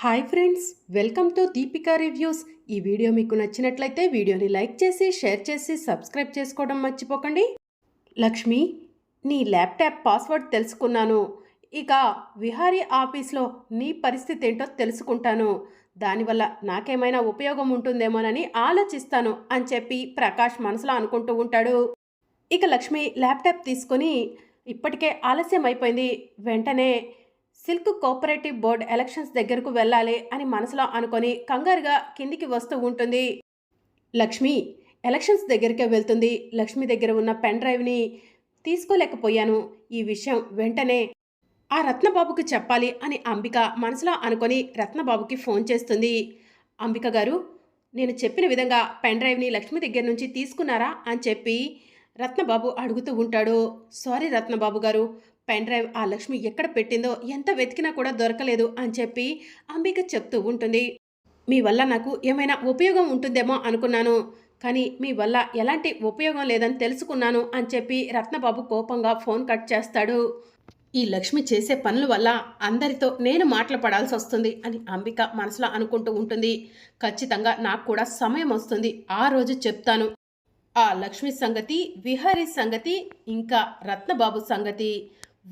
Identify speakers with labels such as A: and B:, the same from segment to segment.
A: Hi friends, welcome to Deepika reviews. ఈ video మీకు నచ్చినట్లయితే వీడియోని లైక్ చేసి షేర్ చేసి సబ్స్క్రైబ్ చేసుకోవడం మర్చిపోకండి. లక్ష్మి, నీ ల్యాప్టాప్ పాస్వర్డ్ తెలుసుకున్నాను. ఇక విహారీ ఆఫీస్లో నీ పరిస్థితి ఏంటో తెలుసుకుంటాను. దానివల్ల నాకేమైనా ఉపయోగం ఉంటుందేమోనని ఆలోచిస్తాను అని చెప్పి ప్రకాష్ మనసులో అనుకుంటూ ఉంటాడు. ఇక లక్ష్మి ల్యాప్టాప్ తీసుకొని ఇప్పటికే ఆలస్యం అయిపోయింది, వెంటనే సిల్క్ కోఆపరేటివ్ బోర్డ్ ఎలక్షన్స్ దగ్గరకు వెళ్ళాలి అని మనసులో అనుకొని కంగారుగా కిందికి వస్తూ ఉంటుంది. లక్ష్మి ఎలక్షన్స్ దగ్గరికే వెళ్తుంది. లక్ష్మి దగ్గర ఉన్న పెన్ డ్రైవ్ని తీసుకోలేకపోయాను. ఈ విషయం వెంటనే ఆ రత్నబాబుకి చెప్పాలి అని అంబిక మనసులో అనుకొని రత్నబాబుకి ఫోన్ చేస్తుంది. అంబిక గారు, నేను చెప్పిన విధంగా పెన్ డ్రైవ్ని లక్ష్మి దగ్గర నుంచి తీసుకున్నారా అని చెప్పి రత్నబాబు అడుగుతూ ఉంటాడు. సారీ రత్నబాబు గారు, పెన్ డ్రైవ్ ఆ లక్ష్మి ఎక్కడ పెట్టిందో ఎంత వెతికినా కూడా దొరకలేదు అని చెప్పి అంబిక చెప్తూ ఉంటుంది. మీ వల్ల నాకు ఏమైనా ఉపయోగం ఉంటుందేమో అనుకున్నాను, కానీ మీ వల్ల ఎలాంటి ఉపయోగం లేదని తెలుసుకున్నాను అని చెప్పి రత్నబాబు కోపంగా ఫోన్ కట్ చేస్తాడు. ఈ లక్ష్మి చేసే పనుల వల్ల అందరితో నేను మాటలు పడాల్సి వస్తుంది అని అంబిక మనసులో అనుకుంటూ ఉంటుంది. ఖచ్చితంగా నాకు కూడా సమయం వస్తుంది, ఆ రోజు చెప్తాను. ఆ లక్ష్మి సంగతి, విహారీ సంగతి, ఇంకా రత్నబాబు సంగతి.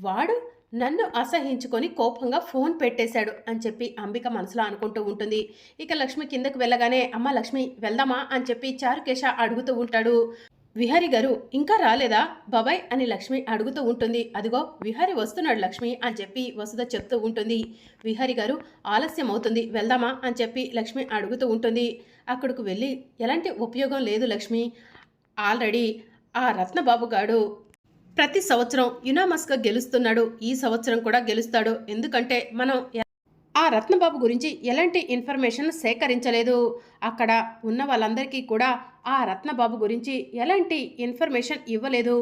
A: వాడు నన్ను అసహించుకొని కోపంగా ఫోన్ పెట్టేశాడు అని చెప్పి అంబిక మనసులో అనుకుంటూ ఉంటుంది. ఇక లక్ష్మి కిందకు వెళ్ళగానే అమ్మ లక్ష్మి వెళ్దామా అని చెప్పి చారుకేశ అడుగుతూ ఉంటాడు. విహారీ గారు ఇంకా రాలేదా బాబాయ్ అని లక్ష్మి అడుగుతూ ఉంటుంది. అదిగో విహారీ వస్తున్నాడు లక్ష్మి అని చెప్పి వసుధ చెప్తూ ఉంటుంది. విహారీ గారు ఆలస్యం అవుతుంది, వెళ్దామా అని చెప్పి లక్ష్మి అడుగుతూ ఉంటుంది. అక్కడికి వెళ్ళి ఎలాంటి ఉపయోగం లేదు లక్ష్మి. ఆల్రెడీ ఆ రత్నబాబు గాడు ప్రతి సంవత్సరం యునామస్గా గెలుస్తున్నాడు, ఈ సంవత్సరం కూడా గెలుస్తాడు. ఎందుకంటే మనం ఆ రత్నబాబు గురించి ఎలాంటి ఇన్ఫర్మేషన్ సేకరించలేదు. అక్కడ ఉన్న వాళ్ళందరికీ కూడా ఆ రత్నబాబు గురించి ఎలాంటి ఇన్ఫర్మేషన్ ఇవ్వలేదు.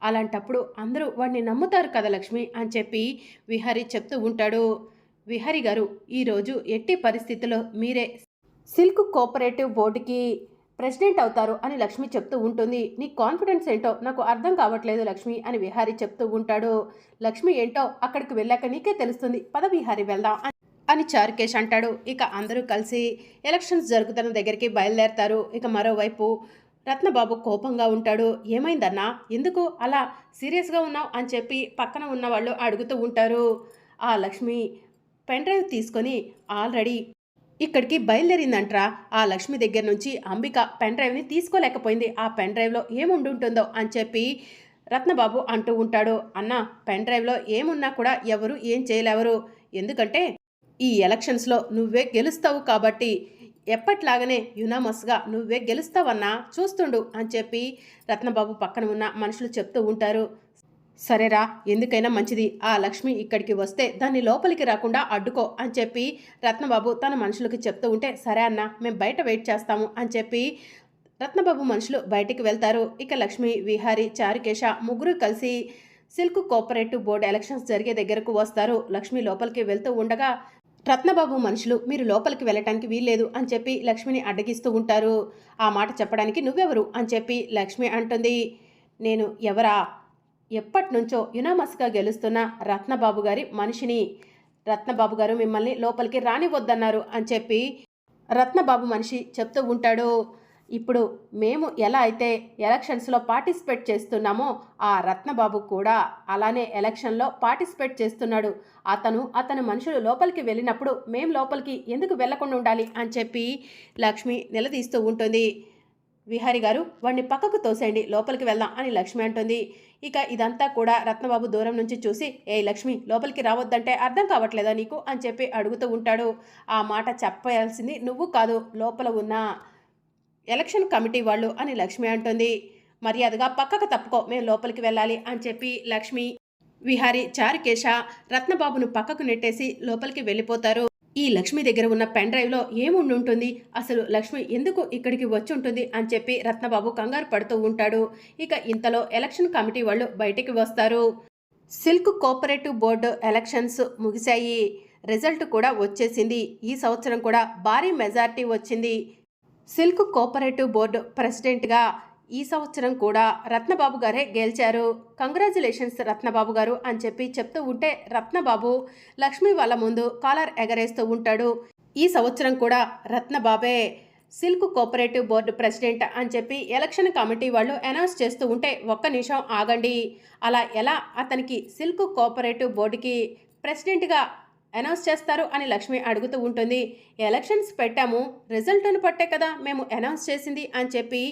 A: అలాంటప్పుడు అందరూ వాడిని నమ్ముతారు కదా లక్ష్మి అని చెప్పి విహారీ చెప్తూ ఉంటాడు. విహారీ గారు, ఈరోజు ఎట్టి పరిస్థితుల్లో మీరే సిల్క్ కోఆపరేటివ్ బోర్డుకి ప్రెసిడెంట్ అవుతారు అని లక్ష్మి చెప్తూ ఉంటుంది. నీ కాన్ఫిడెన్స్ ఏంటో నాకు అర్థం కావట్లేదు లక్ష్మి అని విహారీ చెప్తూ ఉంటాడు. లక్ష్మి ఏంటో అక్కడికి వెళ్ళాక నీకే తెలుస్తుంది, పద విహారీ వెళ్దాం అని చారుకేష్ అంటాడు. ఇక అందరూ కలిసి ఎలక్షన్స్ జరుగుతున్న దగ్గరికి బయలుదేరతారు. ఇక మరోవైపు రత్నబాబు కోపంగా ఉంటాడు. ఏమైందన్నా, ఎందుకు అలా సీరియస్గా ఉన్నావు అని చెప్పి పక్కన ఉన్న వాళ్ళు అడుగుతూ ఉంటారు. ఆ లక్ష్మి పెన్ డ్రైవ్ తీసుకొని ఆల్రెడీ ఇక్కడికి బయలుదేరిందంట్రా. ఆ లక్ష్మి దగ్గర నుంచి అంబిక పెన్ డ్రైవ్ని తీసుకోలేకపోయింది. ఆ పెన్ డ్రైవ్లో ఏముండుంటుందో అని చెప్పి రత్నబాబు అంటూ ఉంటాడు. అన్న, పెన్ డ్రైవ్లో ఏమున్నా కూడా ఎవరు ఏం చేయలేవరు. ఎందుకంటే ఈ ఎలక్షన్స్లో నువ్వే గెలుస్తావు కాబట్టి ఎప్పట్లాగనే యునామస్గా నువ్వే గెలుస్తావన్నా, చూస్తుండు అని చెప్పి రత్నబాబు పక్కన ఉన్న మనుషులు చెప్తూ ఉంటారు. సరేరా, ఎందుకైనా మంచిది, ఆ లక్ష్మి ఇక్కడికి వస్తే దాన్ని లోపలికి రాకుండా అడ్డుకో అని చెప్పి రత్నబాబు తన మనుషులకి చెప్తూ ఉంటే, సరే అన్న, మేము బయట వెయిట్ చేస్తాము అని చెప్పి రత్నబాబు మనుషులు బయటికి వెళ్తారు. ఇక లక్ష్మి, విహారీ, చారుకేశ ముగ్గురు కలిసి సిల్క్ కోఆపరేటివ్ బోర్డు ఎలక్షన్స్ జరిగే దగ్గరకు వస్తారు. లక్ష్మి లోపలికి వెళ్తూ ఉండగా రత్నబాబు మనుషులు మీరు లోపలికి వెళ్ళటానికి వీల్లేదు అని చెప్పి లక్ష్మిని అడ్డగిస్తూ ఉంటారు. ఆ మాట చెప్పడానికి నువ్వెవరు అని చెప్పి లక్ష్మి అంటుంది. నేను ఎవరా, ఎప్పటి నుంచో యునామస్గా గెలుస్తున్న రత్నబాబు గారి మనిషిని. రత్నబాబు గారు మిమ్మల్ని లోపలికి రానివద్దన్నారు అని చెప్పి రత్నబాబు మనిషి చెప్తూ ఉంటాడు. ఇప్పుడు మేము ఎలా అయితే ఎలక్షన్స్లో పార్టిసిపేట్ చేస్తున్నామో ఆ రత్నబాబు కూడా అలానే ఎలక్షన్లో పార్టిసిపేట్ చేస్తున్నాడు. అతని మనుషులు లోపలికి వెళ్ళినప్పుడు మేము లోపలికి ఎందుకు వెళ్లకుండా ఉండాలి అని చెప్పి లక్ష్మి నిలదీస్తూ ఉంటుంది. విహారీ గారు, వాడిని పక్కకు తోసేయండి, లోపలికి వెళ్దాం అని లక్ష్మి అంటుంది. ఇక ఇదంతా కూడా రత్నబాబు దూరం నుంచి చూసి, ఏ లక్ష్మి, లోపలికి రావద్దంటే అర్థం కావట్లేదా నీకు అని చెప్పి అడుగుతూ ఉంటాడు. ఆ మాట చెప్పాల్సింది నువ్వు కాదు, లోపల ఉన్న ఎలక్షన్ కమిటీ వాళ్ళు అని లక్ష్మి అంటుంది. మర్యాదగా పక్కకు తప్పుకో, మేము లోపలికి వెళ్ళాలి అని చెప్పి లక్ష్మి, విహారీ, చారుకేశ రత్నబాబును పక్కకు నెట్టేసి లోపలికి వెళ్ళిపోతారు. ఈ లక్ష్మి దగ్గర ఉన్న పెన్ డ్రైవ్లో ఏముండి ఉంటుంది, అసలు లక్ష్మి ఎందుకు ఇక్కడికి వచ్చి ఉంటుంది అని చెప్పి రత్నబాబు కంగారు పడుతూ ఉంటాడు. ఇక ఇంతలో ఎలక్షన్ కమిటీ వాళ్ళు బయటికి వస్తారు. సిల్క్ కోఆపరేటివ్ బోర్డు ఎలక్షన్స్ ముగిశాయి, రిజల్ట్ కూడా వచ్చేసింది. ఈ సంవత్సరం కూడా భారీ మెజార్టీ వచ్చింది. సిల్క్ కోఆపరేటివ్ బోర్డు ప్రెసిడెంట్గా ఈ సంవత్సరం కూడా రత్నబాబు గారే గెలిచారు. కంగ్రాచులేషన్స్ రత్నబాబు గారు అని చెప్పి చెప్తూ ఉంటే రత్నబాబు లక్ష్మి వాళ్ళ ముందు కాలర్ ఎగరేస్తూ ఉంటాడు. ఈ సంవత్సరం కూడా రత్నబాబే సిల్క్ కోఆపరేటివ్ బోర్డు ప్రెసిడెంట్ అని చెప్పి ఎలక్షన్ కమిటీ వాళ్ళు అనౌన్స్ చేస్తూ ఉంటే ఒక్క నిమిషం ఆగండి, అలా ఎలా అతనికి సిల్క్ కోఆపరేటివ్ బోర్డుకి ప్రెసిడెంట్గా అనౌన్స్ చేస్తారు అని లక్ష్మి అడుగుతూ ఉంటుంది. ఎలక్షన్స్ పెట్టాము, రిజల్ట్ను పట్టే కదా మేము అనౌన్స్ చేసింది అని చెప్పి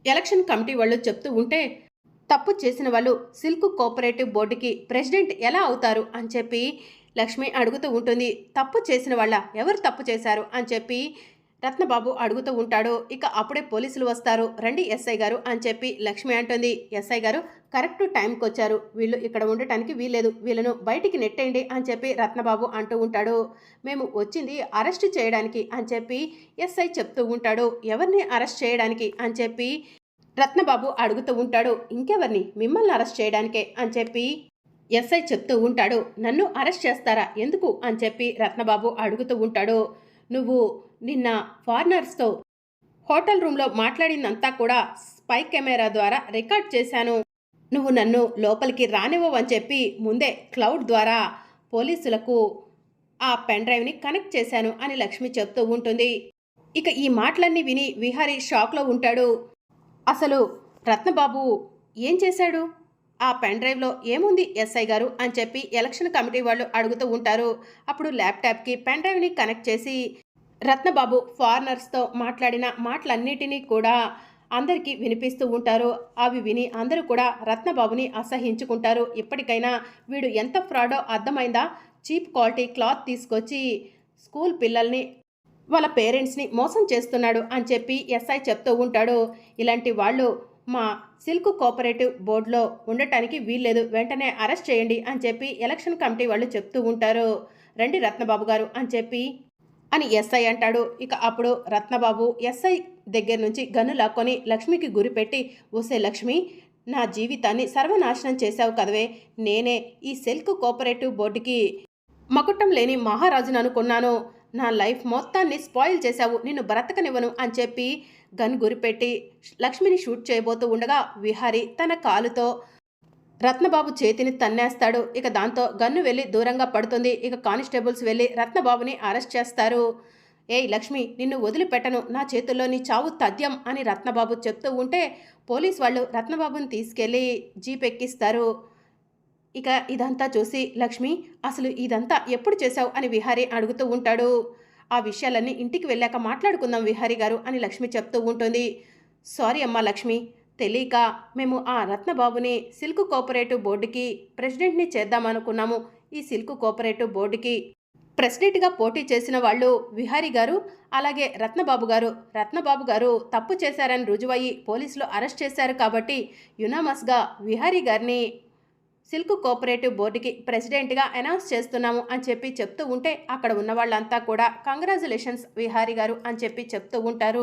A: ఎలక్షన్ కమిటీ వాళ్ళు చెప్తూ ఉంటే, తప్పు చేసిన వాళ్ళు సిల్క్ కోఆపరేటివ్ బోర్డుకి ప్రెసిడెంట్ ఎలా అవుతారు అని చెప్పి లక్ష్మి అడుగుతూ ఉంటుంది. తప్పు చేసిన వాళ్ళ ఎవరు తప్పు చేశారు అని చెప్పి రత్నబాబు అడుగుతూ ఉంటాడు. ఇక అప్పుడే పోలీసులు వస్తారు. రండి ఎస్ఐ గారు అని చెప్పి లక్ష్మి అంటుంది. ఎస్ఐ గారు కరెక్ట్ టైంకి వచ్చారు, వీళ్ళు ఇక్కడ ఉండటానికి వీల్లేదు, వీళ్ళను బయటికి నెట్టేయండి అని చెప్పి రత్నబాబు అంటూ ఉంటాడు. మేము వచ్చింది అరెస్ట్ చేయడానికి అని చెప్పి ఎస్ఐ చెప్తూ ఉంటాడు. ఎవరిని అరెస్ట్ చేయడానికి అని చెప్పి రత్నబాబు అడుగుతూ ఉంటాడు. ఇంకెవరిని, మిమ్మల్ని అరెస్ట్ చేయడానికే అని చెప్పి ఎస్ఐ చెప్తూ ఉంటాడు. నన్ను అరెస్ట్ చేస్తారా, ఎందుకు అని చెప్పి రత్నబాబు అడుగుతూ ఉంటాడు. నువ్వు నిన్న ఫారినర్స్తో హోటల్ రూమ్లో మాట్లాడిందంతా కూడా స్పై కెమెరా ద్వారా రికార్డ్ చేశాను. నువ్వు నన్ను లోపలికి రానివ్వని చెప్పి ముందే క్లౌడ్ ద్వారా పోలీసులకు ఆ పెన్ డ్రైవ్ని కనెక్ట్ చేశాను అని లక్ష్మి చెప్తూ ఉంటుంది. ఇక ఈ మాటలన్నీ విని విహారీ షాక్లో ఉంటాడు. అసలు రత్నబాబు ఏం చేశాడు, ఆ పెన్ డ్రైవ్లో ఏముంది ఎస్ఐ గారు అని చెప్పి ఎలక్షన్ కమిటీ వాళ్ళు అడుగుతూ ఉంటారు. అప్పుడు ల్యాప్టాప్కి పెన్ డ్రైవ్ని కనెక్ట్ చేసి రత్నబాబు ఫారినర్స్తో మాట్లాడిన మాటలన్నిటినీ కూడా అందరికీ వినిపిస్తూ ఉంటారు. అవి విని అందరూ కూడా రత్నబాబుని అసహించుకుంటారు. ఇప్పటికైనా వీడు ఎంత ఫ్రాడో అర్థమైందా, చీప్ క్వాలిటీ క్లాత్ తీసుకొచ్చి స్కూల్ పిల్లల్ని వాళ్ళ పేరెంట్స్ని మోసం చేస్తున్నాడు అని చెప్పి ఎస్ఐ చెప్తూ ఉంటాడు. ఇలాంటి వాళ్ళు మా సిల్క్ కోఆపరేటివ్ బోర్డులో ఉండటానికి వీల్లేదు, వెంటనే అరెస్ట్ చేయండి అని చెప్పి ఎలక్షన్ కమిటీ వాళ్ళు చెప్తూ ఉంటారు. రండి రత్నబాబు గారు అని చెప్పి అని ఎస్ఐ అంటాడు. ఇక అప్పుడు రత్నబాబు ఎస్ఐ దగ్గర నుంచి గన్ను లాక్కొని లక్ష్మికి గురిపెట్టి, ఓసే లక్ష్మి, నా జీవితాన్ని సర్వనాశనం చేశావు కదవే, నేనే ఈ సిల్క్ కోఆపరేటివ్ బోర్డుకి మకుటం లేని మహారాజును అనుకున్నాను, నా లైఫ్ మొత్తాన్ని స్పాయిల్ చేశావు, నిన్ను బ్రతకనివ్వను అని చెప్పి గన్ గురిపెట్టి లక్ష్మిని షూట్ చేయబోతూ ఉండగా విహారీ తన కాలుతో రత్నబాబు చేతిని తన్నేస్తాడు. ఇక దాంతో గన్ను వెళ్ళి దూరంగా పడుతుంది. ఇక కానిస్టేబుల్స్ వెళ్ళి రత్నబాబుని అరెస్ట్ చేస్తారు. ఏయ్ లక్ష్మి, నిన్ను వదిలిపెట్టను, నా చేతుల్లో నీ చావు తథ్యం అని రత్నబాబు చెప్తూ ఉంటే పోలీస్ వాళ్ళు రత్నబాబుని తీసుకెళ్ళి జీప్ ఎక్కిస్తారు. ఇక ఇదంతా చూసి లక్ష్మి, అసలు ఇదంతా ఎప్పుడు చేశావు అని విహారీ అడుగుతూ ఉంటాడు. ఆ విషయాలన్నీ ఇంటికి వెళ్ళాక మాట్లాడుకుందాం విహారీ గారు అని లక్ష్మి చెప్తూ ఉంటుంది. సారీ అమ్మా లక్ష్మి, తెలియక మేము ఆ రత్నబాబుని సిల్క్ కోఆపరేటివ్ బోర్డుకి ప్రెసిడెంట్ని చేద్దామనుకున్నాము. ఈ సిల్క్ కోఆపరేటివ్ బోర్డుకి ప్రెసిడెంట్గా పోటీ చేసిన వాళ్ళు విహారీ గారు అలాగే రత్నబాబు గారు తప్పు చేశారని రుజువయ్యి పోలీసులు అరెస్ట్ చేశారు కాబట్టి యునామస్గా విహారీ గారిని సిల్క్ కోఆపరేటివ్ బోర్డుకి ప్రెసిడెంట్గా అనౌన్స్ చేస్తున్నాము అని చెప్పి చెప్తూ ఉంటే అక్కడ ఉన్న వాళ్ళంతా కూడా కంగ్రాచులేషన్స్ విహారీ గారు అని చెప్పి చెప్తూ ఉంటారు.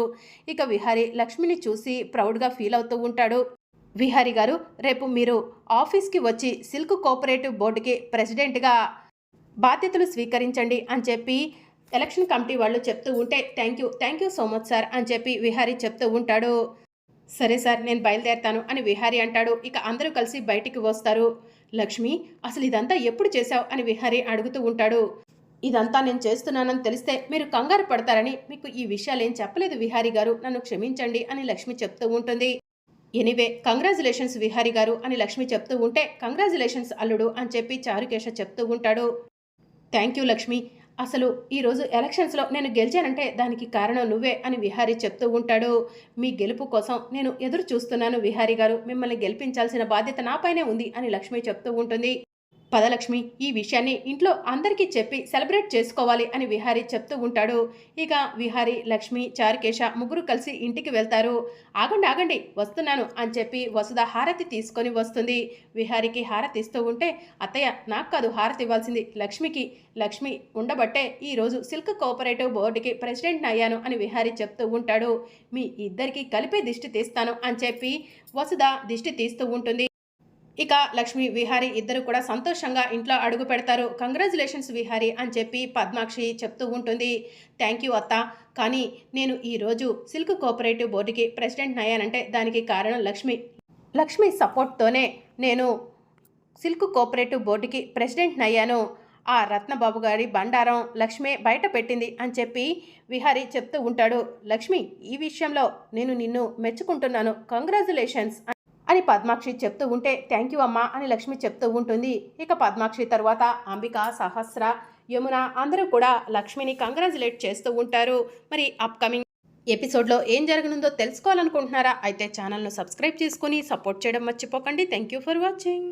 A: ఇక విహారీ లక్ష్మిని చూసి ప్రౌడ్గా ఫీల్ అవుతూ ఉంటాడు. విహారీ గారు, రేపు మీరు ఆఫీస్కి వచ్చి సిల్క్ కోఆపరేటివ్ బోర్డుకి ప్రెసిడెంట్గా బాధ్యతలు స్వీకరించండి అని చెప్పి ఎలక్షన్ కమిటీ వాళ్ళు చెప్తూ ఉంటే thank you so much sir అని చెప్పి విహారీ చెప్తూ ఉంటాడు. సరే సార్, నేను బయలుదేరుతాను అని విహారీ అంటాడు. ఇక అందరూ కలిసి బయటికి వస్తారు. లక్ష్మి, అసలు ఇదంతా ఎప్పుడు చేశావు అని విహారీ అడుగుతూ ఉంటాడు. ఇదంతా నేను చేస్తున్నానని తెలిస్తే మీరు కంగారు పడతారని మీకు ఈ విషయాలు ఏం చెప్పలేదు విహారీ గారు, నన్ను క్షమించండి అని లక్ష్మి చెప్తూ ఉంటుంది. ఎనీవే కంగ్రాచులేషన్స్ విహారీ గారు అని లక్ష్మి చెప్తూ ఉంటే కంగ్రాచులేషన్స్ అల్లుడు అని చెప్పి చారుకేశ చెప్తూ ఉంటాడు. థ్యాంక్ యూ లక్ష్మి, అసలు ఈరోజు ఎలక్షన్స్లో నేను గెలిచానంటే దానికి కారణం నువ్వే అని విహారీ చెప్తూ ఉంటాడు. మీ గెలుపు కోసం నేను ఎదురు చూస్తున్నాను విహారీ గారు, మిమ్మల్ని గెలిపించాల్సిన బాధ్యత నాపైనే ఉంది అని లక్ష్మి చెప్తూ ఉంటుంది. పదలక్ష్మి, ఈ విషయాన్ని ఇంట్లో అందరికీ చెప్పి సెలబ్రేట్ చేసుకోవాలి అని విహారీ చెప్తూ ఉంటాడు. ఇక విహారీ, లక్ష్మి, చారుకేశ ముగ్గురు కలిసి ఇంటికి వెళ్తారు. ఆగండి వస్తున్నాను అని చెప్పి వసుధ హారతి తీసుకొని వస్తుంది. విహారీకి హారతి ఇస్తూ ఉంటే, అత్తయ్య నాకు కాదు హారతి ఇవ్వాల్సింది లక్ష్మికి, లక్ష్మి ఉండబట్టే ఈరోజు సిల్క్ కోఆపరేటివ్ బోర్డుకి ప్రెసిడెంట్ని అయ్యాను అని విహారీ చెప్తూ ఉంటాడు. మీ ఇద్దరికి కలిపే దిష్టి తీస్తాను అని చెప్పి వసుధ దిష్టి తీస్తూ ఉంటుంది. ఇక లక్ష్మి, విహారీ ఇద్దరు కూడా సంతోషంగా ఇంట్లో అడుగు పెడతారు. కంగ్రాచులేషన్స్ విహారీ అని చెప్పి పద్మాక్షి చెప్తూ ఉంటుంది. థ్యాంక్ యూ అత్త, కానీ నేను ఈరోజు సిల్క్ కోఆపరేటివ్ బోర్డుకి ప్రెసిడెంట్ అయ్యానంటే దానికి కారణం లక్ష్మి సపోర్ట్తోనే నేను సిల్క్ కోఆపరేటివ్ బోర్డుకి ప్రెసిడెంట్ అయ్యాను. ఆ రత్నబాబు గారి బండారం లక్ష్మే బయట పెట్టింది అని చెప్పి విహారీ చెప్తూ ఉంటాడు. లక్ష్మి, ఈ విషయంలో నేను నిన్ను మెచ్చుకుంటున్నాను, కంగ్రాచులేషన్స్ అని పద్మాక్షి చెప్తూ ఉంటే థ్యాంక్ యూ అమ్మా అని లక్ష్మి చెప్తూ ఉంటుంది. ఇక పద్మాక్షి తర్వాత అంబిక, సహస్ర, యమున అందరూ కూడా లక్ష్మిని కంగ్రాచులేట్ చేస్తూ ఉంటారు. మరి అప్కమింగ్ ఎపిసోడ్లో ఏం జరగనుందో తెలుసుకోవాలనుకుంటున్నారా? అయితే ఛానల్ను సబ్స్క్రైబ్ చేసుకొని సపోర్ట్ చేయడం మర్చిపోకండి. Thank you for watching.